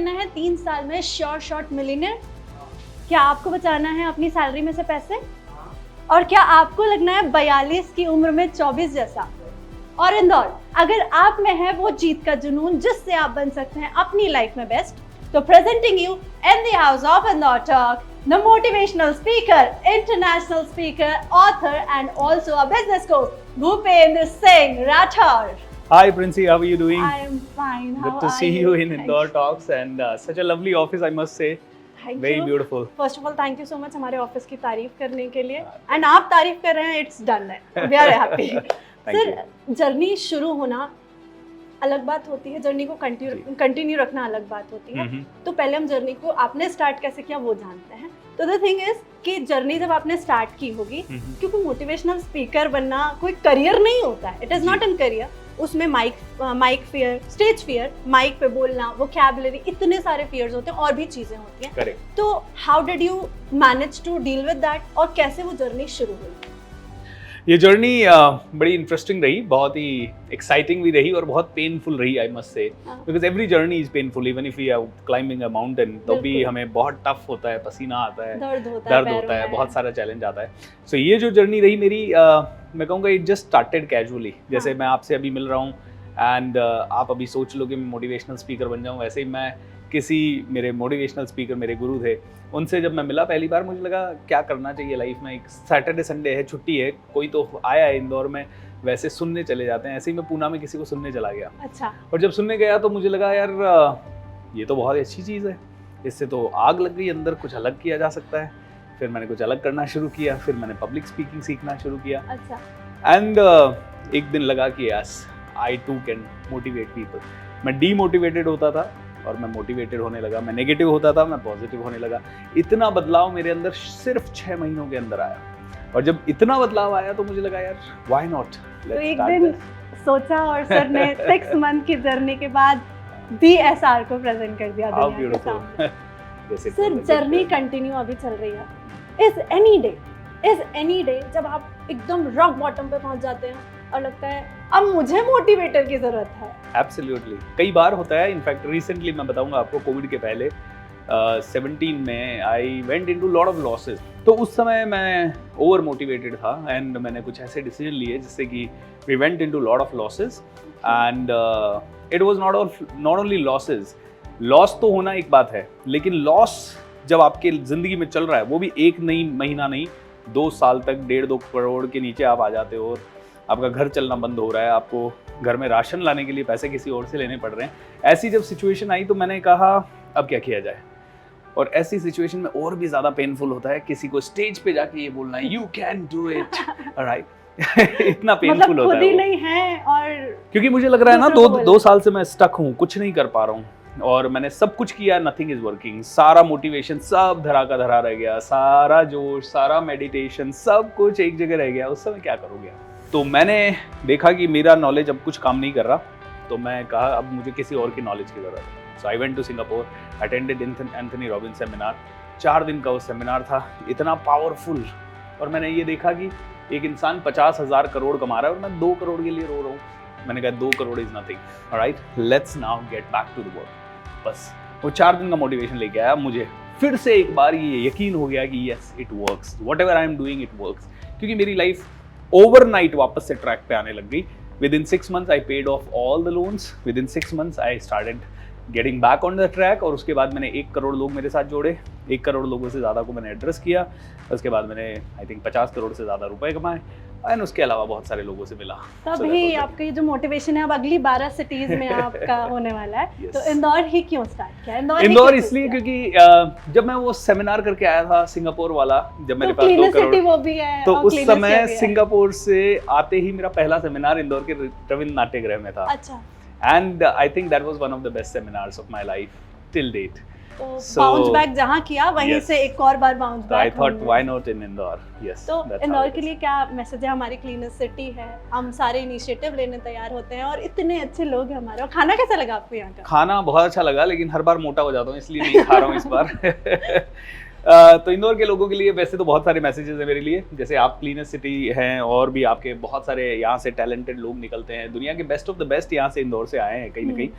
बनना है 3 साल में श्योर शॉट मिलियनेयर? क्या आपको बचाना है अपनी सैलरी में से पैसे? और क्या आपको लगना है 42 की उम्र में 24 जैसा? और इंदौर, अगर आप में है वो जीत का जुनून जिससे आप बन सकते हैं अपनी लाइफ में बेस्ट, तो presenting you in the house of Indore talk, the motivational speaker, international speaker, author, and also a business coach, Bhupendra Singh Rathore. Hi Princey, how are you doing? I am fine. How Good to see you in Indore Talks and such a lovely office, I must say. Thank Very you. beautiful. First of all, thank you so much हमारे office की तारीफ करने के लिए. And आप तारीफ कर रहे हैं, it's done है. We are happy. Sir, journey शुरू होना अलग बात होती है, जर्नी को कंटिन्यू रखना अलग बात होती है. तो पहले हम जर्नी को आपने स्टार्ट कैसे किया वो जानते हैं. तो द थिंग इज कि जर्नी जब आपने स्टार्ट की होगी, क्योंकि मोटिवेशनल स्पीकर बनना कोई करियर नहीं होता है, it is not an career. उसमें mic fear, stage fear, mic पे बोलना, वोकैबुलरी, इतने सारे फियर्स होते हैं और भी चीजें होती हैं. Correct. तो how did you manage to deal with that और कैसे वो जर्नी शुरू हुई? ये जर्नी बड़ी इंटरेस्टिंग रही, बहुत ही एक्साइटिंग भी रही और बहुत पेनफुल रही, I must say, because every journey is painful. Even if we are climbing a mountain, तो भी हमें बहुत टफ होता है, पसीना आता है, दर्द होता है, बहुत सारा चैलेंज आता है. सो ये जो जर्नी रही मेरी, मैं कहूँगा इट जस्ट स्टार्टेड कैजुअली. जैसे मैं आपसे अभी मिल रहा हूँ एंड आप अभी सोच लो कि मैं मोटिवेशनल स्पीकर बन जाऊँ, वैसे ही मैं किसी मेरे मोटिवेशनल स्पीकर, मेरे गुरु थे, उनसे जब मैं मिला पहली बार, मुझे लगा क्या करना चाहिए लाइफ में. एक सैटरडे संडे है, छुट्टी है, कोई तो आया है इंदौर में, वैसे सुनने चले जाते हैं. ऐसे ही मैं पूना में किसी को सुनने चला गया. अच्छा. और जब सुनने गया तो मुझे लगा यार ये तो बहुत अच्छी चीज़ है, इससे तो आग लग गई अंदर, कुछ अलग किया जा सकता है. फिर मैंने कुछ अलग करना शुरू किया, फिर मैंने पब्लिक स्पीकिंग सीखना शुरू किया. अच्छा. एंड एक दिन लगा कि yes, I too can motivate people. मैं डीमोटिवेटेड होता था और मैं मोटिवेटेड होने लगा, मैं नेगेटिव होता था, मैं पॉजिटिव होने लगा. इतना बदलाव मेरे अंदर सिर्फ 6 महीनों के अंदर आया. और जब इतना बदलाव आया तो मुझे लगा यार व्हाई नॉट. तो एक दिन सोचा और सर ने 6 मंथ की जर्नी के बाद DSR को प्रेजेंट कर दिया दुनिया के सामने. सर, जर्नी कंटिन्यू अभी चल रही है. इज एनी डे जब आप एकदम रॉक बॉटम पे पहुंच जाते हैं और लगता है अब मुझे मोटिवेटर की जरूरत है? एब्सोल्युटली, कई बार होता है. इनफैक्ट रिसेंटली मैं बताऊंगा आपको, कोविड के पहले 17 में I went into lot of losses. तो उस समय मैं ओवर मोटिवेटेड था एंड मैंने कुछ ऐसे डिसीजन लिए जिससे कि we went into lot of losses and it was not only losses. Loss तो होना एक बात है, लेकिन लॉस जब आपके ज़िंदगी में चल रहा है, वो भी एक नहीं महीना नहीं, 2 साल तक 1.5-2 करोड़ के नीचे आप आ जाते हो और आपका घर चलना बंद हो रहा है, आपको घर में राशन लाने के लिए पैसे किसी और से लेने पड़ रहे हैं. ऐसी जब सिचुएशन आई तो मैंने कहा अब क्या किया जाए. और ऐसी सिचुएशन में और भी ज़्यादा पेनफुल होता है किसी को स्टेज पे जाके ये बोलना, you can do it, right. इतना पेनफुल मतलब होता है खुद ही नहीं है. और क्योंकि मुझे लग रहा है ना 2 साल से मैं स्टक हूँ, कुछ नहीं कर पा रहा हूँ और मैंने सब कुछ किया, नथिंग इज वर्किंग. सारा मोटिवेशन सब धरा का धरा रह गया, सारा जोश, सारा मेडिटेशन, सब कुछ एक जगह रह गया. उस समय क्या करोगे? तो मैंने देखा कि मेरा नॉलेज अब कुछ काम नहीं कर रहा, तो मैं कहा अब मुझे किसी और की नॉलेज की ज़रूरत है. So I went to Singapore, attended Anthony Robbins seminar. 4 दिन का वो सेमिनार था, इतना पावरफुल. और मैंने ये देखा कि एक इंसान 50,000 करोड़ कमा रहा है और मैं 2 करोड़ के लिए रो रहा हूँ. मैंने कहा 2 crore is nothing, alright, let's now get back to the work. बस वो 4 दिन का मोटिवेशन लेके आया. मुझे फिर से एक बार ये यकीन हो गया कि yes it works, what ever I am doing it works. क्योंकि मेरी लाइफ ओवरनाइट वापस से ट्रैक पे आने लग गई. Within 6 months I paid off all the loans. Within 6 months I started getting back on the track. और उसके बाद मैंने 1 करोड़ लोग मेरे साथ जोड़े, 1 करोड़ लोगों से ज़्यादा को मैंने एड्रेस किया. उसके बाद मैंने आई थिंक 50 करोड़ से ज़्यादा रुपए कमाए एंड उसके अलावा बहुत सारे लोगों से मिला. तभी आपका ये जो मोटिवेशन है अब अगली 12 सिटीज में आपका होने वाला है. Yes. तो इंदौर ही क्यों स्टार्ट किया? इंदौर इसलिए क्योंकि जब मैं वो सेमिनार करके आया था सिंगापुर वाला, जब मेरे पास 2 करोड़, वो भी है, तो उस समय सिंगापुर से आते ही मेरा पहला सेमिनार इंदौर के रविंद्र नाट्यगृह में था. अच्छा. And I think that was one of the best seminars of my life till date. तो बाउंस बैक जहाँ किया वहीं से एक और बार bounce back. I thought why not in Indore. Yes. तो इंदौर के लिए क्या मैसेज है? हमारी क्लीनेस्ट सिटी है, हम सारे इनिशिएटिव लेने तैयार होते हैं और इतने अच्छे लोग हैं हमारे. और खाना कैसा लगा आपको यहाँ का? खाना बहुत अच्छा लगा, लेकिन हर बार मोटा हो जाता हूँ इसलिए नहीं खा रहा हूँ इस बार. तो इंदौर के लोगों के लिए वैसे तो बहुत सारे मैसेजेस हैं मेरे लिए, जैसे आप क्लीनेस्ट सिटी हैं और भी आपके बहुत सारे यहाँ से टैलेंटेड लोग निकलते हैं, दुनिया के बेस्ट ऑफ द बेस्ट यहाँ से इंदौर से आए हैं कहीं ना कहीं,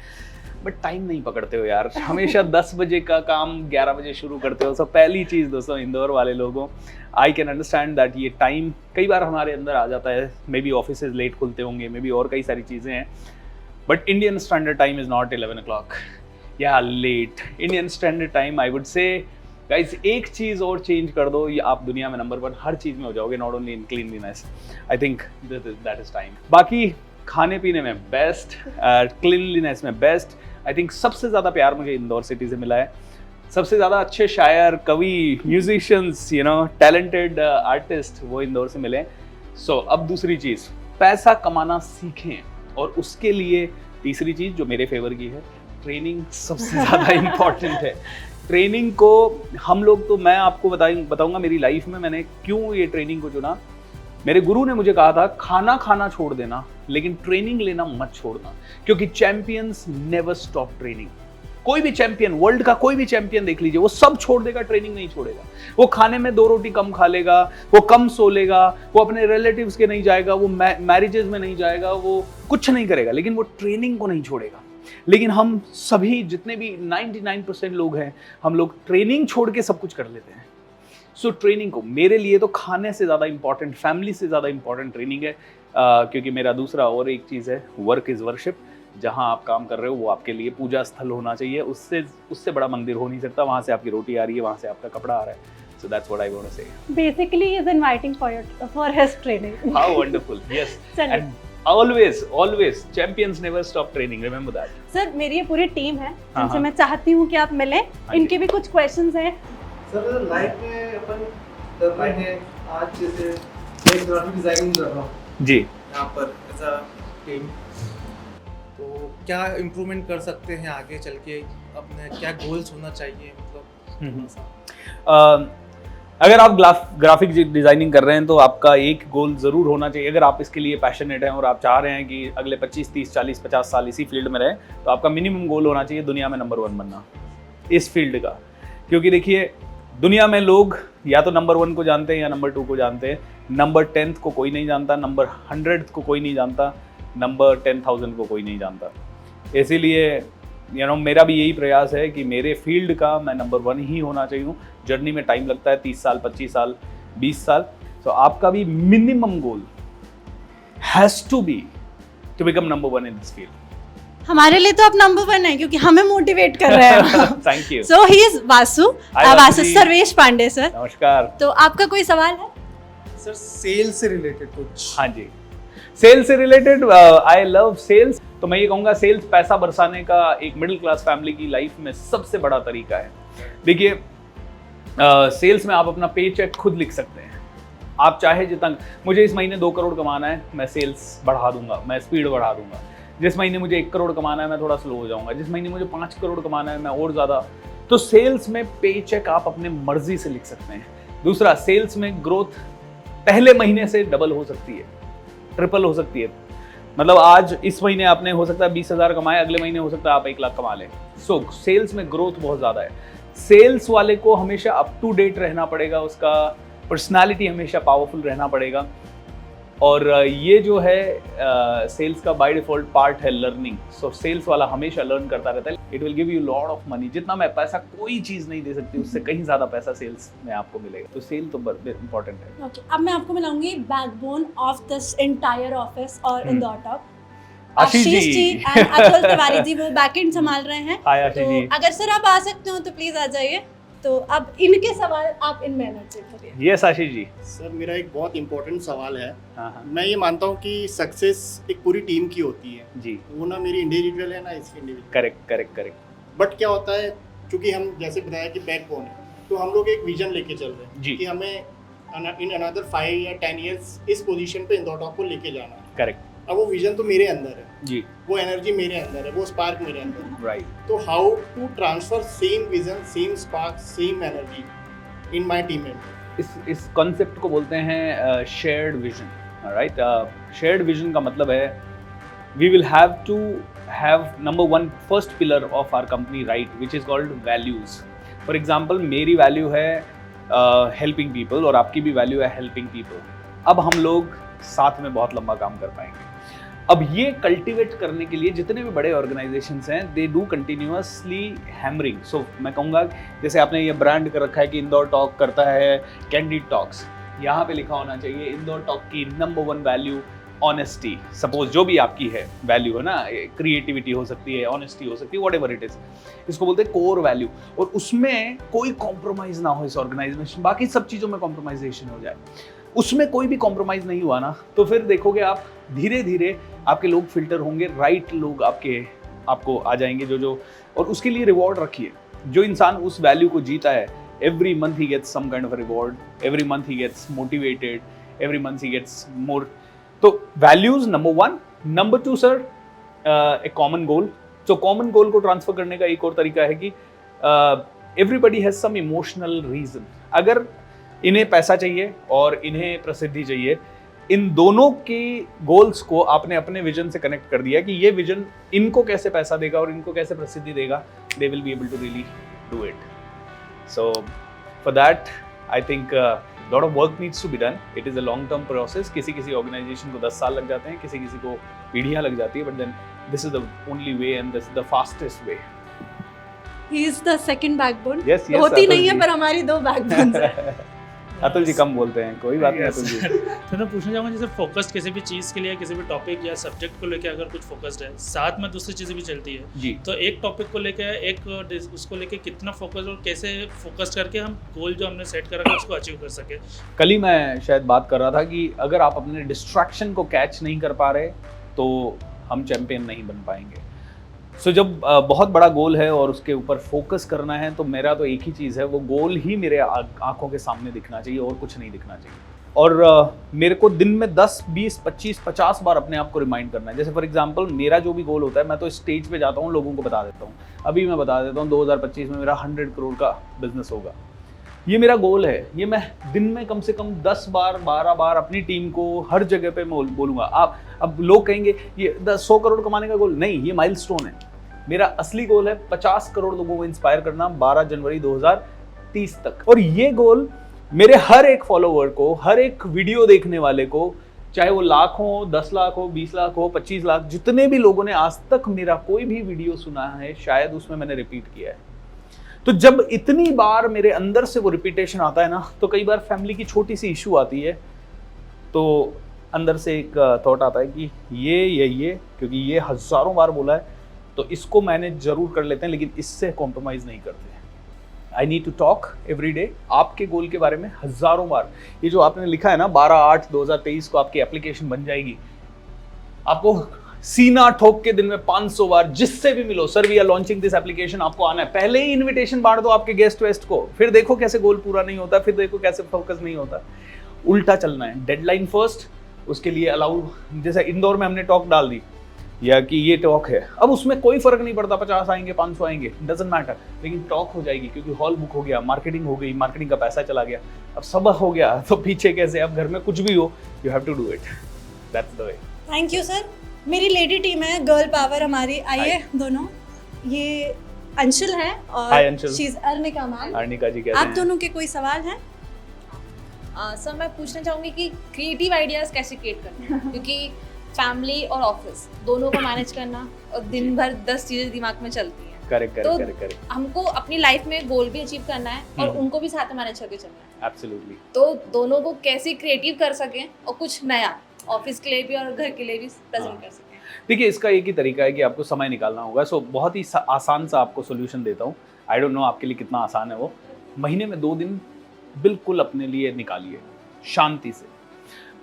बट टाइम नहीं पकड़ते हो यार, हमेशा 10 बजे का काम 11 बजे शुरू करते हो। सो पहली चीज़ दोस्तों इंदौर वाले लोगों, आई कैन अंडरस्टैंड दैट ये टाइम कई बार हमारे अंदर आ जाता है, मे बी ऑफिस लेट खुलते होंगे, मे बी और कई सारी चीज़ें हैं, but Indian standard time is not 11 o'clock या लेट। Indian standard time I would say guys एक चीज़ और चेंज कर दो, ये आप दुनिया में नंबर 1 हर चीज़ में हो जाओगे, not only in cleanliness. I think that is time. बाकी खाने पीने में बेस्ट, क्लीनलीनेस में बेस्ट। आई थिंक सबसे ज़्यादा प्यार मुझे इंदौर सिटी से मिला है, सबसे ज़्यादा अच्छे शायर, कवि, म्यूजिशियंस, टैलेंटेड आर्टिस्ट वो इंदौर से मिले। सो अब दूसरी चीज़, पैसा कमाना सीखें, और उसके लिए तीसरी चीज़ जो मेरे फेवर की है, ट्रेनिंग सबसे ज़्यादा इम्पॉर्टेंट है। ट्रेनिंग को हम लोग तो, मैं आपको बताऊंगा मेरी लाइफ में मैंने क्यों ये ट्रेनिंग को चुना। मेरे गुरु ने मुझे कहा था खाना खाना छोड़ देना लेकिन ट्रेनिंग लेना मत छोड़ना, क्योंकि चैंपियंस नेवर स्टॉप ट्रेनिंग। कोई भी चैंपियन, वर्ल्ड का कोई भी चैंपियन देख लीजिए, वो सब छोड़ देगा, ट्रेनिंग नहीं छोड़ेगा। वो खाने में 2 रोटी कम खा लेगा, वो कम सो लेगा, वो अपने रिलेटिव्स के नहीं जाएगा, वो मैरिजेस में नहीं जाएगा, वो कुछ नहीं करेगा, लेकिन वो ट्रेनिंग को नहीं छोड़ेगा। लेकिन हम सभी जितने भी 99% लोग हैं, हम लोग ट्रेनिंग छोड़ के सब कुछ कर लेते हैं। सो ट्रेनिंग को मेरे लिए तो खाने से ज़्यादा इंपॉर्टेंट, फैमिली से ज़्यादा इंपॉर्टेंट ट्रेनिंग है, क्योंकि मेरा दूसरा और एक चीज़ है, वर्क इज़ वर्शिप। जहाँ आप काम कर रहे हो वो आपके लिए पूजा स्थल होना चाहिए, उससे बड़ा मंदिर हो नहीं सकता। वहाँ से आपकी रोटी आ रही है, वहाँ से आपका कपड़ा आ रहा है। So that's what I want to say. Basically, he is inviting for his training. How wonderful! Yes, and always champions never stop training. Remember that. Sir मेरी ये पूरी टीम है जिनसे मैं चाहती हूँ कि आप मिलें, इनके भी कुछ क्वेश्चंस हैं। सर लाइफ में अपन कर रहे हैं, आज जैसे एक ग्राफिक डिजाइनिंग कर रहा हूँ जी, यहाँ पर एज अ टीम, तो क्या इम्प्रूवमेंट कर सकते हैं आगे चल के, अपने क्या गोल्स होना चाहिए, मतलब अगर आप ग्राफिक डिज़ाइनिंग कर रहे हैं तो आपका एक गोल ज़रूर होना चाहिए। अगर आप इसके लिए पैशनेट हैं और आप चाह रहे हैं कि अगले 25, 30, 40, 50 साल इसी फील्ड में रहें, तो आपका मिनिमम गोल होना चाहिए दुनिया में नंबर 1 बनना इस फील्ड का। क्योंकि देखिए दुनिया में लोग या तो नंबर 1 को जानते हैं या नंबर 2 को जानते हैं, नंबर 10th को कोई नहीं जानता, नंबर 100th को कोई नहीं जानता, नंबर 10,000 को कोई नहीं जानता। इसीलिए मेरा भी यही प्रयास है कि मेरे फील्ड का मैं नंबर 1 ही होना चाहिए। जर्नी में टाइम लगता है, 30 साल, 25 साल, 20 साल। तो आपका भी minimum goal has to be to become number 1 in this field. हमारे लिए तो आप नंबर 1 है क्योंकि हमें मोटिवेट कर रहे हैं। Thank you. So he is Vasu, Sarvesh Pandey sir. नमस्कार। तो आपका कोई सवाल है? सर सेल से रिलेटेड कुछ। हाँ जी, सेल्स से रिलेटेड, आई लव सेल्स। तो मैं ये कहूँगा सेल्स पैसा बरसाने का एक मिडिल क्लास फैमिली की लाइफ में सबसे बड़ा तरीका है। देखिए सेल्स में आप अपना पे चेक खुद लिख सकते हैं। आप चाहे जितना, मुझे इस महीने 2 करोड़ कमाना है, मैं सेल्स बढ़ा दूंगा, मैं स्पीड बढ़ा दूंगा। जिस महीने मुझे 1 करोड़ कमाना है, मैं थोड़ा स्लो हो जाऊंगा। जिस महीने मुझे 5 करोड़ कमाना है, मैं और ज़्यादा। तो सेल्स में पे चेक आप अपने मर्जी से लिख सकते हैं। दूसरा, सेल्स में ग्रोथ पहले महीने से डबल हो सकती है, ट्रिपल हो सकती है। मतलब आज इस महीने आपने हो सकता है 20,000 कमाए, अगले महीने हो सकता है आप 1 लाख कमा लें। सो सेल्स में ग्रोथ बहुत ज़्यादा है। सेल्स वाले को हमेशा अप टू डेट रहना पड़ेगा, उसका पर्सनालिटी हमेशा पावरफुल रहना पड़ेगा। और ये जो है सेल्स का बाय डिफॉल्ट पार्ट है लर्निंग। सो सेल्स वाला हमेशा लर्न करता रहता है। It will give you lot of money. जितना मैं पैसा कोई चीज़ नहीं दे सकती, उससे कहीं ज़्यादा पैसा सेल्स में आपको मिलेगा। तो सेल तो इम्पोर्टेंट है। ओके, अब मैं आपको मिलाऊंगी backbone of this entire office और इंदौर टॉप, आशीष जी एंड अतुल तिवारी जी, वो बैकएंड संभाल रहे हैं। हाय आशीष तो जी। अगर सर आप आ सकते हो तो प्लीज आ जाइए। तो अब इनके सवाल आप इनमें एनर्जी करिए। यस आशीष जी। सर मेरा एक बहुत इंपॉर्टेंट सवाल है। हाँ। मैं ये मानता हूँ कि सक्सेस एक पूरी टीम की होती है जी, वो ना मेरी इंडिविजुअल है ना इसकी इंडिविजुअल। करेक्ट। बट क्या होता है, क्योंकि हम जैसे बताया कि बैकबोन है, तो हम लोग एक विजन लेके चल रहे हैं जी। कि हमें इन अनदर 5 या 10 ईयर्स इस पोजीशन पे इंदौर टॉप को लेके जाना है। करेक्ट अब वो विजन तो मेरे अंदर है जी, वो एनर्जी मेरे अंदर है, वो स्पार्क मेरे अंदर है। राइट। तो how to transfer same vision, same spark, same energy in my teammate. इस कॉन्सेप्ट को बोलते हैं shared vision, right. Shared vision का मतलब है we will have to have number 1 first pillar of our company, right, which is called values. For example मेरी value है helping people, और आपकी भी वैल्यू है हेल्पिंग पीपल। अब हम लोग साथ में बहुत लंबा काम कर पाएंगे। अब ये कल्टीवेट करने के लिए जितने भी बड़े ऑर्गेनाइजेशंस हैं, दे डू कंटिन्यूअसली हैमरिंग। सो मैं कहूँगा जैसे आपने ये ब्रांड कर रखा है कि इंदौर टॉक करता है कैंडिड टॉक्स, यहाँ पे लिखा होना चाहिए इंदौर टॉक की नंबर 1 वैल्यू ऑनेस्टी। सपोज जो भी आपकी है वैल्यू है ना, क्रिएटिविटी हो सकती है, ऑनेस्टी हो सकती है, वॉट एवर इट इज, इसको बोलते हैं कोर वैल्यू। और उसमें कोई कॉम्प्रोमाइज ना हो इस ऑर्गेनाइजेशन, बाकी सब चीज़ों में कॉम्प्रोमाइजेशन हो जाए, उसमें कोई भी कॉम्प्रोमाइज नहीं हुआ ना, तो फिर देखोगे आप धीरे धीरे आपके लोग फिल्टर होंगे, राइट लोग आपको आ जाएंगे जो और उसके लिए रिवॉर्ड रखिए। जो इंसान उस वैल्यू को जीता है, every month he gets some kind of reward, every month he gets motivated, every month he gets more. तो वैल्यूज नंबर 1। नंबर 2 सर, एक कॉमन गोल। तो कॉमन गोल को ट्रांसफर करने का एक और तरीका है कि everybody has some emotional reason. अगर इन्हें पैसा चाहिए और इन्हें प्रसिद्धि चाहिए, इन दोनों के गोल्स को आपने अपने विजन से कनेक्ट कर दिया कि ये विजन इनको कैसे पैसा देगा और इनको कैसे प्रसिद्धि देगा, they will be able to really do it. So for that I think lot of work needs to be done. It is a long term process. किसी ऑर्गेनाइजेशन को 10 साल लग जाते हैं, किसी को पीढ़ियां लग जाती है, but then this is the only way and this is the fastest way. He is the second backbone. Yes, होती नहीं है पर हमारी 2 backbones हैं। अतुल जी कम बोलते हैं, कोई बात नहीं अतुल जी। तो मैं पूछना चाहूँगा, जैसे फोकस्ड किसी भी चीज़ के लिए, किसी भी टॉपिक या सब्जेक्ट को लेकर अगर कुछ फोकस्ड है, साथ में दूसरी चीज़ें भी चलती है जी, तो एक टॉपिक को लेकर उसको लेकर कितना फोकस और कैसे फोकस करके हम गोल जो हमने सेट करा है उसको अचीव कर सके। कल ही मैं शायद बात कर रहा था कि अगर आप अपने डिस्ट्रैक्शन को कैच नहीं कर पा रहे तो हम चैंपियन नहीं बन पाएंगे। सो जब बहुत बड़ा गोल है और उसके ऊपर फोकस करना है, तो मेरा तो एक ही चीज़ है, वो गोल ही मेरे आंखों के सामने दिखना चाहिए और कुछ नहीं दिखना चाहिए। और मेरे को दिन में 10, 20, 25, 50 बार अपने आप को रिमाइंड करना है। जैसे फॉर एग्जांपल मेरा जो भी गोल होता है, मैं तो स्टेज पे जाता हूँ, लोगों को बता देता हूँ। अभी मैं बता देता हूँ 2025 में मेरा 100 करोड़ का बिजनेस होगा, ये मेरा गोल है। ये मैं दिन में कम से कम 10 बार 12 बार अपनी टीम को हर जगह पे मैं बोलूँगा। अब लोग कहेंगे ये 100 करोड़ कमाने का गोल नहीं, ये माइलस्टोन है। मेरा असली गोल है 50 करोड़ लोगों को इंस्पायर करना 12 जनवरी 2030 तक। और ये गोल मेरे हर एक फॉलोवर को, हर एक वीडियो देखने वाले को, चाहे वो लाख हो, 10 लाख हो, 20 लाख हो, 25 लाख, जितने भी लोगों ने आज तक मेरा कोई भी वीडियो सुना है, शायद उसमें मैंने रिपीट किया है। तो जब इतनी बार मेरे अंदर से वो रिपीटेशन आता है ना, तो कई बार फैमिली की छोटी सी इशू आती है, तो अंदर से एक थॉट आता है कि ये क्योंकि ये हजारों बार बोला है तो इसको मैनेज जरूर कर लेते हैं, लेकिन इससे कॉम्प्रोमाइज नहीं करते। I need to talk every day आपके गोल के बारे में हजारों बार। ये जो आपने लिखा है ना 12/8/2023 को आपकी एप्लीकेशन बन जाएगी, आपको सीना ठोक के दिन में 500 बार जिससे भी मिलो, sir we are launching this application, आपको आना है। पहले ही इन्विटेशन बांट दो आपके गेस्ट वेस्ट को, फिर देखो कैसे गोल पूरा नहीं होता, फिर देखो कैसे फोकस नहीं होता। उल्टा चलना है, डेडलाइन फर्स्ट, उसके लिए अलाउ। जैसे इंदौर में हमने टॉक डाल दी या कि ये टॉक है, अब उसमें कोई फर्क नहीं पड़ता 50 आएंगे 500 आएंगे, डजंट मैटर, लेकिन टॉक हो जाएगी क्योंकि हॉल बुक हो गया, मार्केटिंग हो गई, मार्केटिंग का पैसा चला गया, अब सब हो गया, तो पीछे कैसे, अब घर में कुछ भी हो, you have to do it, that's the way. Thank you sir. मेरी लेडी टीम है, गर्ल पावर हमारी, आइए दोनों। ये अंशुल है और Hi, Anshul. She is Arnika ma'am. Arnika ji कैसे आप हैं? दोनों के कोई सवाल हैं? सर मैं पूछना चाहूँगी कि क्रिएटिव आइडियाज़ कैसे क्रिएट करना है, क्योंकि फैमिली और ऑफिस दोनों को मैनेज करना और दिन भर 10 चीज़ें दिमाग में चलती हैं। करेक्ट। हमको अपनी लाइफ में गोल भी अचीव करना है और उनको भी साथ में मैनेज करके चलना है। एब्सोल्युटली। तो दोनों को कैसे क्रिएटिव कर सकें और कुछ नया ऑफिस के लिए भी और घर के लिए भी प्रेजेंट कर सकें। देखिए इसका एक ही तरीका है कि आपको समय निकालना होगा। सो बहुत ही आसान सा आपको सोल्यूशन देता हूँ। आई डोंट नो आपके लिए कितना आसान है वो। महीने में 2 दिन बिल्कुल अपने लिए निकालिए शांति से।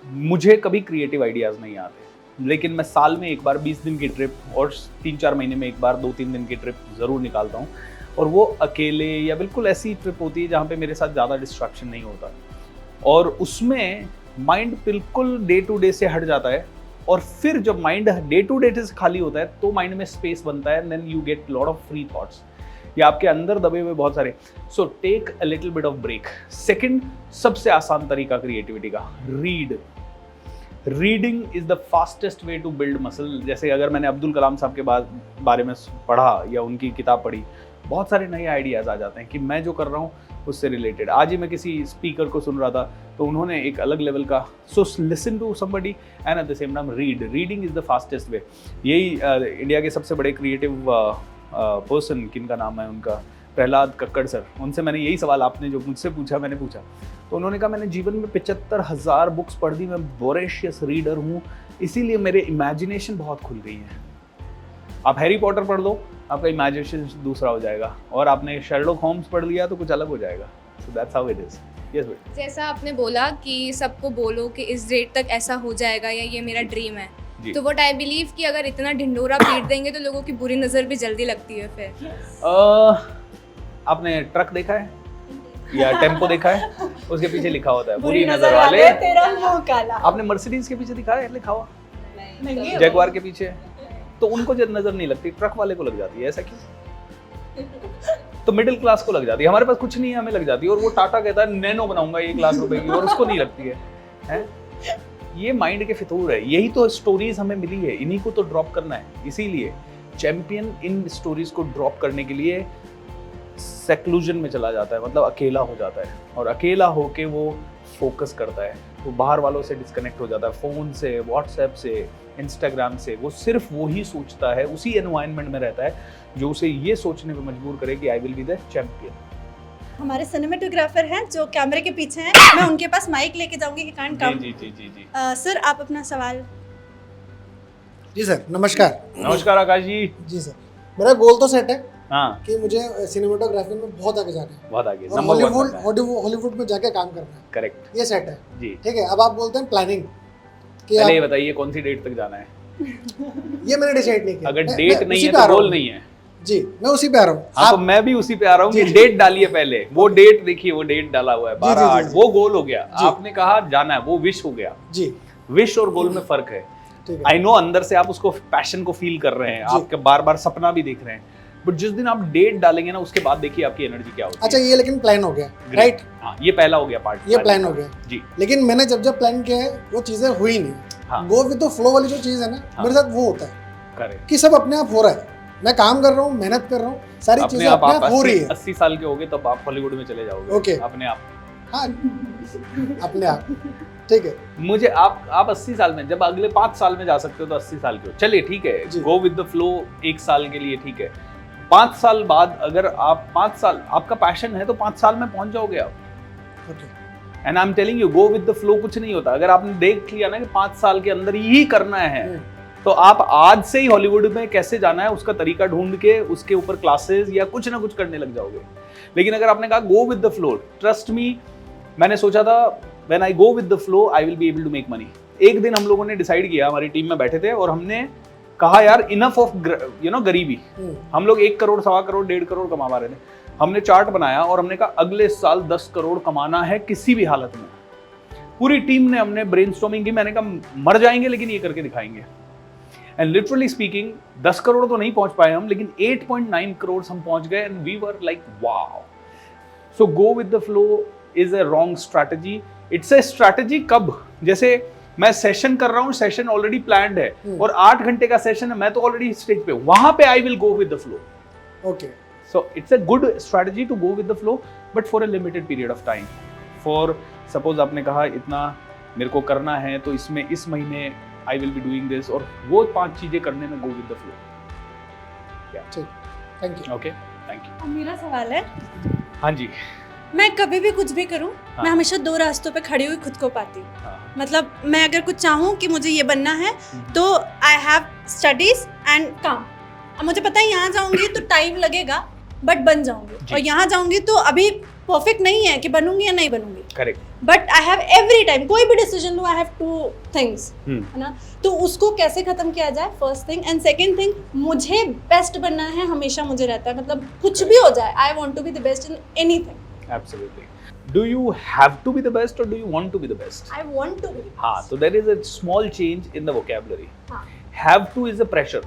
मुझे कभी क्रिएटिव आइडियाज़ नहीं आते, लेकिन मैं साल में एक बार 20 दिन की ट्रिप और 3-4 महीने में एक बार 2-3 दिन की ट्रिप ज़रूर निकालता हूँ। और वो अकेले या बिल्कुल ऐसी ट्रिप होती है जहाँ पे मेरे साथ ज़्यादा डिस्ट्रैक्शन नहीं होता और उसमें माइंड बिल्कुल डे टू डे से हट जाता है। और फिर जब माइंड डे टू डे से खाली होता है तो माइंड में स्पेस बनता है, then you get lot of free thoughts. या आपके अंदर दबे हुए बहुत सारे। So take a little bit of break. Second सबसे आसान तरीका क्रिएटिविटी का, reading is the fastest way to build muscle. जैसे अगर मैंने अब्दुल कलाम साहब के बारे में पढ़ा या उनकी किताब पढ़ी बहुत सारे नए आइडियाज़ आ जाते हैं कि मैं जो कर रहा हूँ उससे रिलेटेड। आज ही मैं किसी स्पीकर को सुन रहा था तो उन्होंने एक अलग लेवल का, so listen to somebody and at the same time reading is the fastest way. यही इंडिया के सबसे बड़े क्रिएटिव पर्सन, किनका नाम है उनका, प्रहलाद कक्कड़ सर, उनसे मैंने यही सवाल आपने जो मुझसे पूछा मैंने पूछा, तो उन्होंने कहा मैंने जीवन में 75,000 बुक्स पढ़ दी, मैं वोरेशियस रीडर हूँ, इसीलिए मेरे इमेजिनेशन बहुत खुल गई है। आप हैरी पॉटर पढ़ दो, आपका इमेजिनेशन दूसरा हो जाएगा, और आपने शर्लॉक होम्स पढ़ लिया तो कुछ अलग हो जाएगा। So that's how it is. Yes बेटा। जैसा आपने बोला कि सबको बोलो कि इस डेट तक ऐसा हो जाएगा या ये मेरा ड्रीम है, तो व्हाट आई बिलीव कि अगर इतना ढिंडोरा पीट देंगे तो लोगों की बुरी नज़र भी जल्दी लगती है फिर। आपने ट्रक देखा है या टेम्पो देखा है? उसके पीछे लिखा होता है बुरी नजर वाले तेरा मुंह काला। आपने मर्सिडीज के पीछे दिखा है लिखा हुआ? नहीं। जगुआर के पीछे तो उनको जब नजर नहीं लगती, ट्रक वाले को लग जाती है। ऐसा क्यों? तो मिडिल क्लास को लग जाती है, हमारे पास कुछ नहीं है हमें लग जाती है। और वो टाटा कहता है नैनो बनाऊंगा 1 लाख रुपए की, और उसको नहीं लगती है? ये माइंड के फितूर है। यही तो स्टोरीज हमें मिली है, इन्हीं को तो ड्रॉप करना है। इसीलिए चैंपियन इन स्टोरीज को ड्रॉप करने के लिए सेक्लूजन में चला जाता है, मतलब अकेला हो जाता है, और अकेला होके वो फोकस करता है, वो बाहर वालों से डिस्कनेक्ट हो जाता है, फ़ोन से, व्हाट्सएप से, इंस्टाग्राम से। वो सिर्फ वो ही सोचता है, उसी एनवायरनमेंट में रहता है जो उसे ये सोचने पे मजबूर करे कि आई विल बी द चैंपियन। हमारे सिनेमेटोग्राफर हैं जो कैमरे के पीछे हैं, मैं उनके पास माइक लेके जाऊंगी कि कांट कम। जी। सर आप अपना सवाल। जी सर, नमस्कार। नमस्कार आकाश जी। जी सर, मेरा गोल तो सेट है हाँ, कि मुझे सिनेमेटोग्राफी में बहुत आगे जाना है, बहुत आगे, और नंबर 1 हॉलीवुड में जाके काम करना है। करेक्ट ये सेट है जी। ठीक है। अब आप बोलते हैं प्लानिंग कि पहले ये आप, बताइए कौन सी डेट तक जाना है? ये मैंने डिसाइड नहीं किया। अगर मैं डेट नहीं उसी है पे आ तो रहा गोल हूँ। नहीं है। जी, मैं उसी पे आ रहा हूँ। हाँ, तो मैं भी उसी पे आ रहा हूँ कि जी। डेट डालिए पहले। वो डेट देखिए, वो डेट डाला हुआ है जी, जी, 12/8, जी। वो गोल हो गया। जी। आपने कहा जाना है, वो विश हो गया। जी विश और गोल में फर्क है। ठीक है। आई नो अंदर से आप उसको पैशन को फील कर रहे हैं, जी। आपके बार बार सपना भी देख रहे हैं, बट जिस दिन आप डेट डालेंगे ना उसके बाद देखिए आपकी एनर्जी क्या होती है। अच्छा, ये लेकिन प्लान हो गया, राइट? हाँ, ये पहला हो गया पार्ट। ये प्लान हो गया जी। लेकिन मैंने जब प्लान किया है वो चीजें हुई नहीं। हाँ। गो विद द फ्लो वाली जो चीज है ना, हाँ। मेरे साथ वो होता है करेक्ट। कि सब अपने आप हो रहा है, मैं काम कर रहा हूँ, मेहनत कर रहा हूँ, सारी चीजें अपने आप हो रही है। 80 साल के होगे तब आप हॉलीवुड में चले जाओगे। ओके। अपने आप। हाँ, अपने आप। ठीक है। मुझे आप 80 साल में, जब अगले 5 साल में जा सकते हो तो 80 साल के हो, चलिए ठीक है, जी। गो विद द फ्लो 1 साल के लिए ठीक है। 5 साल बाद अगर आप 5 साल आपका पैशन है तो 5 साल में पहुंच जाओगे आप। Okay. And I am telling you, go with the flow कुछ नहीं होता। अगर आपने देख लिया ना कि 5 साल के अंदर ही करना है, तो आप आज से ही हॉलीवुड में कैसे जाना है उसका तरीका ढूंढ के उसके ऊपर क्लासेस या कुछ ना कुछ करने लग जाओगे। लेकिन अगर आपने कहा go with the flow, trust me, मैंने सोचा था when I go with the flow I will be able to make money. एक दिन हम लोगों ने डिसाइड किया, हमारी टीम में बैठे थे और हमने कहा यार इनफ ऑफ गरीबी। हम लोग 1 करोड़, 1.25 करोड़, 1.5 करोड़ कमा पा रहे थे। हमने चार्ट बनाया और हमने कहा अगले साल 10 करोड़ कमाना है किसी भी हालत में। पूरी टीम ने हमने ब्रेनस्टॉर्मिंग की, मैंने कहा मर जाएंगे लेकिन ये करके दिखाएंगे। एंड लिटरली स्पीकिंग 10 करोड़ तो नहीं पहुंच पाए हम, लेकिन 8.9 करोड़ हम पहुंच गए and we were like wow. So go with the flow is a wrong strategy. It's a strategy कब, जैसे मैं सेशन कर रहा हूँ, सेशन ऑलरेडी प्लान्ड है और 8 घंटे का सेशन है, मैं तो ऑलरेडी स्टेज पे, वहां पे I will go with the flow. Okay. So it's a good strategy to go with the flow, but for a limited period of time. For suppose आपने कहा इतना मेरे को करना है तो इसमें इस महीने आई विल बी डूइंग दिस, और वो 5 चीजें करने में गो विद द फ्लो। ठीक, thank you. Okay, thank you. अब मेरा सवाल है, हाँ जी। मैं कभी भी कुछ भी करूं, हाँ। मैं हमेशा 2 रास्तों पे खड़ी हुई खुद को पाती हूँ। हाँ। मतलब मैं अगर कुछ चाहूँ कि मुझे ये बनना है तो आई हैव स्टडीज एंड काम। अब मुझे पता है यहाँ जाऊंगी तो टाइम लगेगा बट बन जाऊंगी, और यहाँ जाऊंगी तो अभी परफेक्ट नहीं है कि बनूंगी या नहीं बनूंगी, correct. But I have every time, कोई भी डिसीजन लूँ आई हैव 2 थिंग्स, है ना। तो उसको कैसे खत्म किया जाए, first thing. And second thing, मुझे बेस्ट बनना है, हमेशा मुझे रहता है, मतलब कुछ भी हो जाए, I want to be the best in anything. Absolutely. Do you have to be the best or do you want to be the best? I want to be. हाँ, तो there is a small change in the vocabulary. हाँ. Have to is a pressure.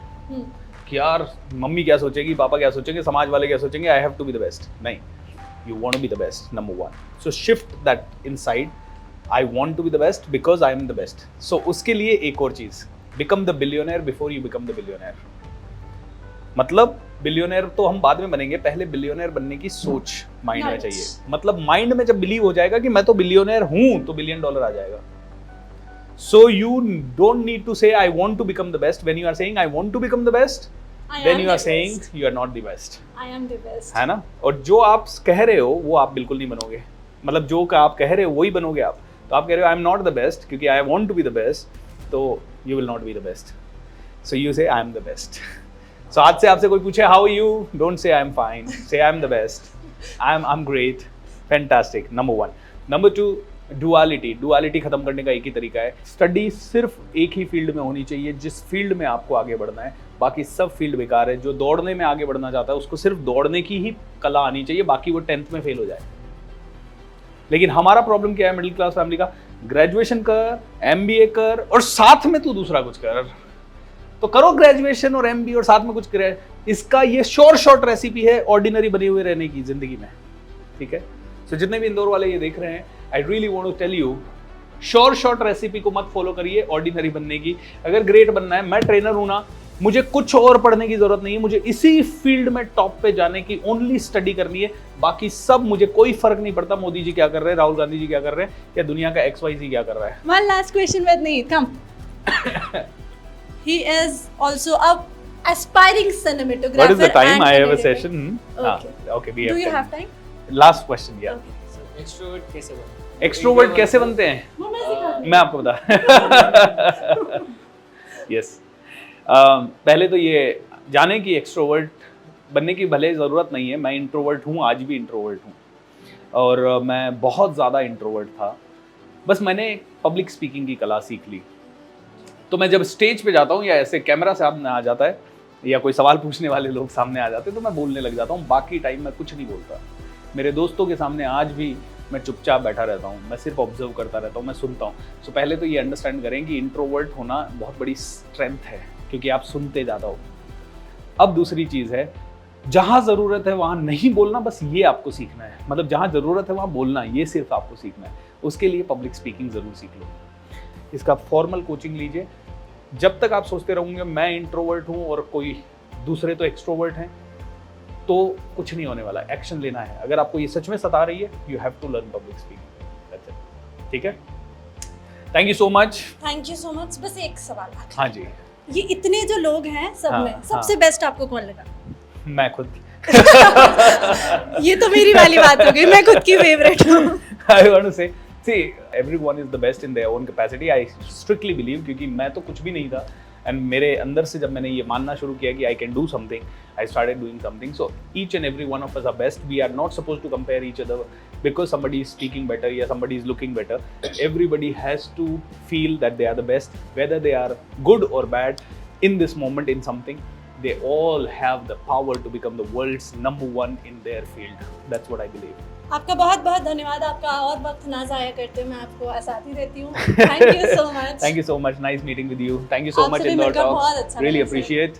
कि यार mummy क्या सोचेगी, पापा क्या सोचेंगे, समाज वाले क्या सोचेंगे, I have to be the best. नहीं, you want to be the best, number 1. So shift that inside. I want to be the best because I am the best. So उसके लिए एक और चीज, become the billionaire before you become the billionaire. मतलब billionaire तो हम बाद में बनेंगे, पहले बिलियनर बनने की सोच माइंड में Nice. चाहिए। मतलब माइंड में जब बिलीव हो जाएगा कि मैं तो बिलियनर हूं तो $1 बिलियन आ जाएगा। So you don't need to say I want to become the best. When you are saying I want to become the best, then you are saying you are not the best, I am the best. है ना। और जो आप कह रहे हो वो आप बिल्कुल नहीं बनोगे, मतलब जो का आप कह रहे हो वही बनोगे आप। तो आप कह रहे हो I am not the best क्योंकि I want to be the best, तो you will not be the best. So you say I am the best. So आज से आपसे कोई पूछे how you, don't say I am fine, से I am the best, I am great, fantastic. Number 1। Number 2, duality खत्म करने का एक ही तरीका है, स्टडी सिर्फ एक ही फील्ड में होनी चाहिए जिस फील्ड में आपको आगे बढ़ना है, बाकी सब फील्ड बेकार है। जो दौड़ने में आगे बढ़ना चाहता है उसको सिर्फ दौड़ने की ही कला आनी चाहिए, बाकी वो 10th में फेल हो जाए। लेकिन हमारा प्रॉब्लम क्या है मिडिल क्लास फैमिली का, ग्रेजुएशन कर, MBA कर और साथ में तू दूसरा कुछ कर। तो करो ग्रेजुएशन और MBA और साथ में कुछ करे। इसका ये शॉर्ट रेसिपी है ऑर्डिनरी बने हुए रहने की जिंदगी में, ठीक है। सो जितने भी इंदौर वाले ये देख रहे हैं, I really want to tell you, short recipe को मत फॉलो करिए ऑर्डिनरी बनने की। अगर ग्रेट बनना है, मैं ट्रेनर हूं ना, मुझे कुछ और पढ़ने की जरूरत नहीं है, मुझे इसी फील्ड में टॉप पे जाने की ओनली स्टडी करनी है, बाकी सब मुझे कोई फर्क नहीं पड़ता मोदी जी क्या कर रहे हैं, राहुल गांधी जी क्या कर रहे हैं, या दुनिया का XYZ क्या कर रहा है। One last question with me. Come. He is also a aspiring cinematographer. What is the time? and I have a editor. session. Okay. Okay, we Do have you time. have time? Last question, yeah. Okay. Extrovert कैसे बने? Extrovert कैसे बनते हैं? वो मैं सिखा दूँ। मैं आपको बता यस पहले तो ये जाने की एक्सट्रोवर्ट बनने की भले ज़रूरत नहीं है। मैं इंट्रोवर्ट हूँ, आज भी इंट्रोवर्ट हूँ, और मैं बहुत ज़्यादा इंट्रोवर्ट था। बस मैंने पब्लिक स्पीकिंग की कला सीख ली। तो मैं जब स्टेज पे जाता हूँ या ऐसे कैमरा सामने आ जाता है या कोई सवाल पूछने वाले लोग सामने आ जाते हैं तो मैं बोलने लग जाता हूँ। बाकी टाइम मैं कुछ नहीं बोलता। मेरे दोस्तों के सामने आज भी मैं चुपचाप बैठा रहता हूँ, मैं सिर्फ ऑब्जर्व करता रहता हूँ, मैं सुनता हूँ। सो पहले तो ये अंडरस्टैंड करें कि इंट्रोवर्ट होना बहुत बड़ी स्ट्रेंथ है क्योंकि आप सुनते ज़्यादा हो। अब दूसरी चीज़ है, जहाँ ज़रूरत है वहाँ नहीं बोलना, बस ये आपको सीखना है। मतलब जहाँ ज़रूरत है वहाँ बोलना, ये सिर्फ आपको सीखना है। उसके लिए पब्लिक स्पीकिंग ज़रूर सीख लो, इसका फॉर्मल कोचिंग लीजिए। जब तक आप सोचते रहोगे मैं इंट्रोवर्ट हूँ और कोई दूसरे तो एक्सट्रोवर्ट हैं, तो कुछ नहीं होने वाला। एक्शन लेना है। अगर आपको ये सच में सता रही है, you have to learn public speaking, that's it. ठीक है, thank you so much. Thank you so much. बस एक सवाल आखिरी। हाँ जी, ये इतने जो लोग हैं सब हाँ, में सबसे हाँ। बेस्ट आपको कौन लगा? मैं खुद ये तो मेरी वाली बात हो गई, मैं खुद की फेवरेट हूँ। I want to say, see, everyone is the best in their own capacity. I strictly believe, क्योंकि मैं तो कुछ भी नहीं था, and मेरे अंदर से जब मैंने ये मानना शुरू किया कि I can do something, I started doing something. So each and every one of us are best. We are not supposed to compare each other because somebody is speaking better or somebody is looking better. Everybody has to feel that they are the best, whether they are good or bad in this moment in something. They all have the power to become the world's #1 in their field. That's what I believe. आपका बहुत बहुत धन्यवाद। आपका और वक्त ना जाया करते, मैं आपको आसाती देती हूँ। Thank you so much. Thank you so much. Nice meeting with you. Thank you so आपसे much भी Indore मिलकर बहुत Talks. अच्छा Really लगा, सर। appreciate.